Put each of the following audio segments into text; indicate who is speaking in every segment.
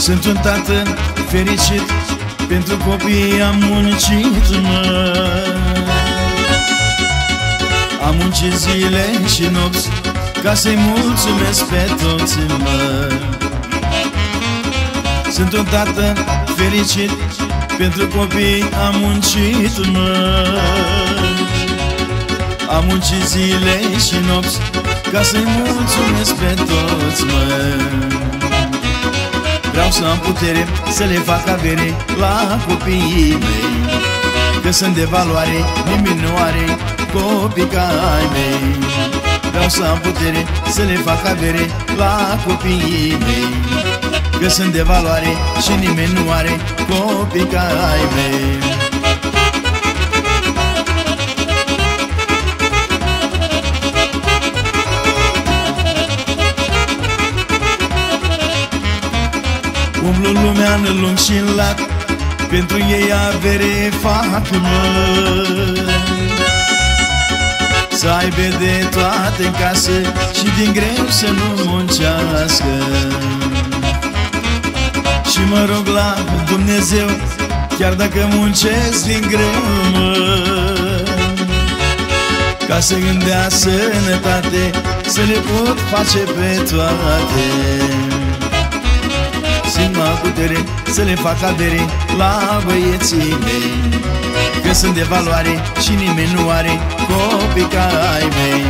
Speaker 1: Sunt un tată fericit, pentru copii am muncit, mă. Am muncit zile și nopți ca să-i mulțumesc pe toți, mă. Sunt un tată fericit, pentru copii am muncit, mă. Am muncit zile și nopți ca să-i mulțumesc pe toți, mă. Vreau să am putere să le fac avere la copiii mei, că sunt de valoare, nimeni nu are copii ca ai mei. Vreau să am putere să le fac avere la copiii mei, că sunt de valoare și nimeni nu are copii ca ai mei. Umblu lumea în lung și în lat, pentru ei avere fac, mă. Să aibă de toate în casă și din greu să nu muncească. Și mă rog la Dumnezeu, chiar dacă muncesc din greu, mă, ca să gândea sănătate, să le pot face pe toate. Simt mai putere să le fac avere la băieții mei, că sunt de valoare și nimeni nu are copii ca ai mei.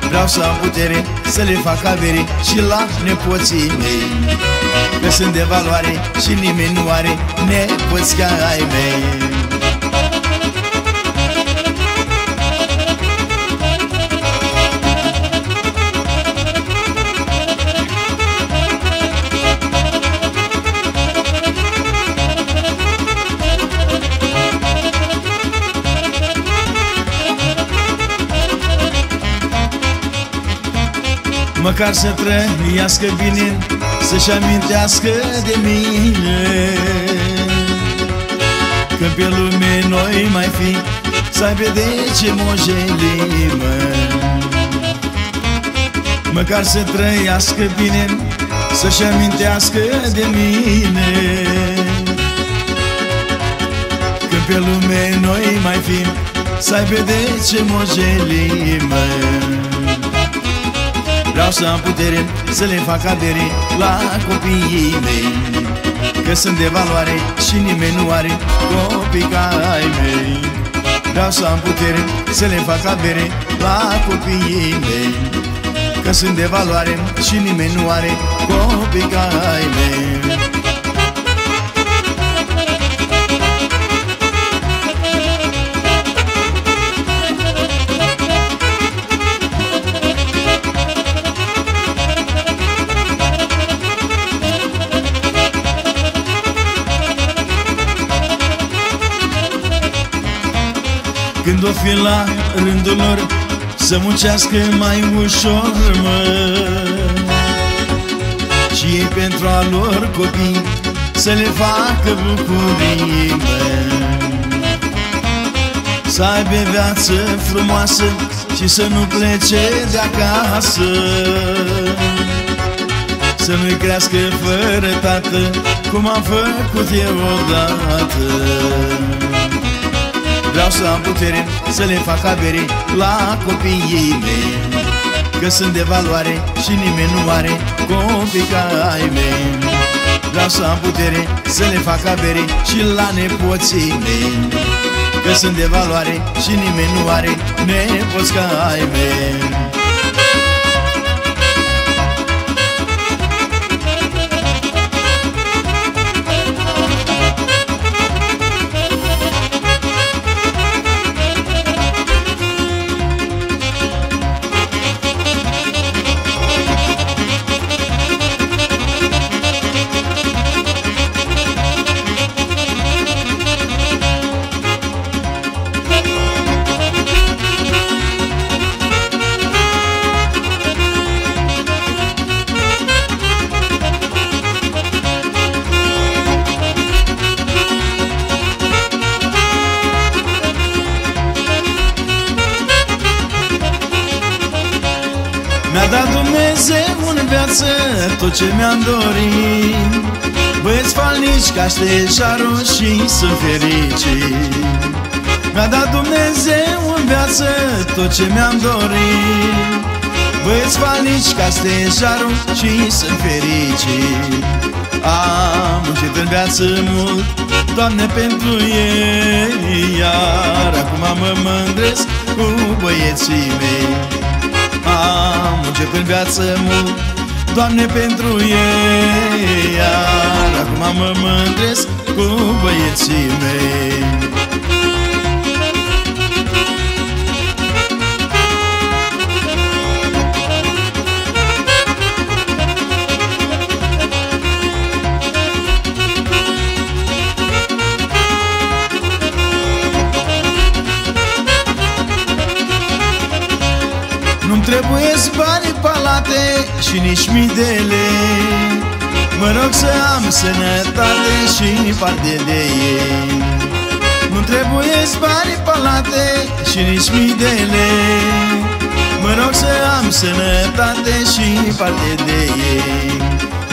Speaker 1: Vreau să am putere să le fac avere și la nepoții mei, că sunt de valoare și nimeni nu are nepoți ca ai mei. Măcar să trăiască bine, să-și amintească de mine, că pe lume noi mai fi, să aibă de ce mojeli, mă. Măcar să trăiască bine, să-și amintească de mine, că pe lume noi mai fi, să aibă de ce mojeli, mă. Vreau să am putere să le fac avere la copiii mei, că sunt de valoare și nimeni nu are copii ca ai mei. Vreau să am putere să le fac avere la copiii mei, că sunt de valoare și nimeni nu are copii ca ai mei. Când o fi la rândul lor să muncească mai ușor, mă, și ei pentru a lor copii să le facă bucurii, mă. Să aibă viață frumoasă și să nu plece de acasă, să nu-i crească fără tată, cum am făcut eu odată. Vreau să am putere să le fac avere la copiii mei, că sunt de valoare și nimeni nu are copii ca ai mei. Vreau să am putere să le fac avere și la nepoții mei, că sunt de valoare și nimeni nu are nepoți ca ai mei. Mi-a dat Dumnezeu în viață tot ce mi-am dorit, băieți falnici ca stejarul și sunt fericiți. Mi-a dat Dumnezeu în viață tot ce mi-am dorit. Băieți falnici ca stejarul și sunt fericiți. Am muncit în viață mult, Doamne, pentru ei, iar acum mă mândresc cu băieții mei. Am muncit în viață mult, Doamne, pentru ei, iar acum mă mândresc cu băieții mei. Nu-mi trebuiesc bani palate și nici mii de lei. Mă rog să am sănătate și parte de ei. Nu-mi trebuiesc bani palate și nici mii de lei. Mă rog să am sănătate și parte de ei.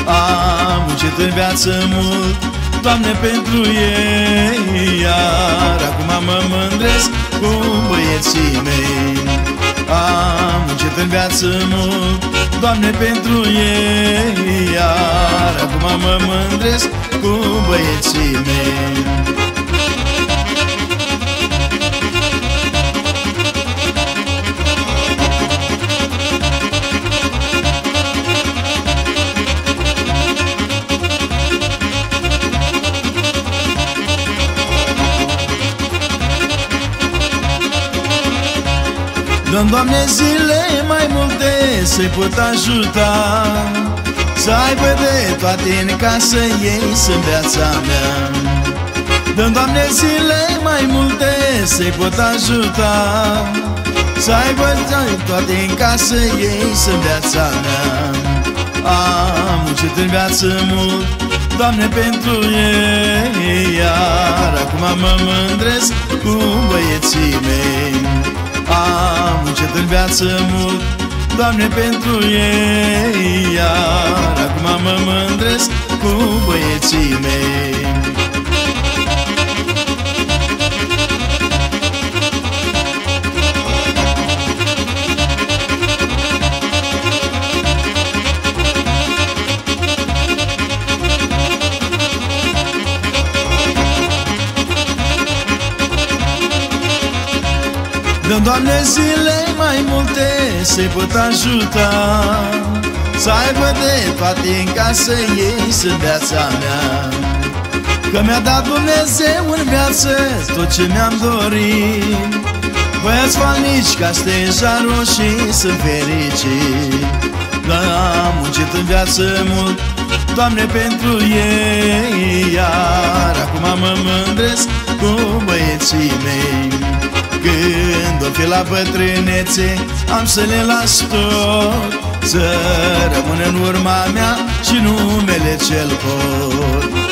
Speaker 1: Am muncit în viață mult, Doamne, pentru ei, iar acum mă mândresc cu băieții mei. Am muncit în viață mult, Doamne, pentru ei, iar acum mă mândresc cu băieții mei. Dă-mi, Doamne, zile mai multe să-i pot ajuta, să aibă de toate în casă, ei sunt viața mea. Dă-mi, Doamne, zile mai multe să-i pot ajuta, să aibă de toate în casă, ei sunt viața mea. Am muncit în viață mult, Doamne, pentru ei, iar acum mă mândresc cu băieții mei. Am muncit în viață mult, Doamne, pentru ei, iar acum mă mândresc cu băieții mei. Dă-mi, Doamne, zile mai multe să-i pot ajuta, să aibă de toate în casă, ei sunt viața mea. Că mi-a dat Dumnezeu în viață tot ce mi-am dorit. Băieți falnici ca stejarul și sunt fericiți. Am muncit în viață mult, Doamne, pentru ei, iar acum mă mândresc cu băieții mei. Când o fi la bătrânețe, am să le las tot, să rămână în urma mea și numele cel pot.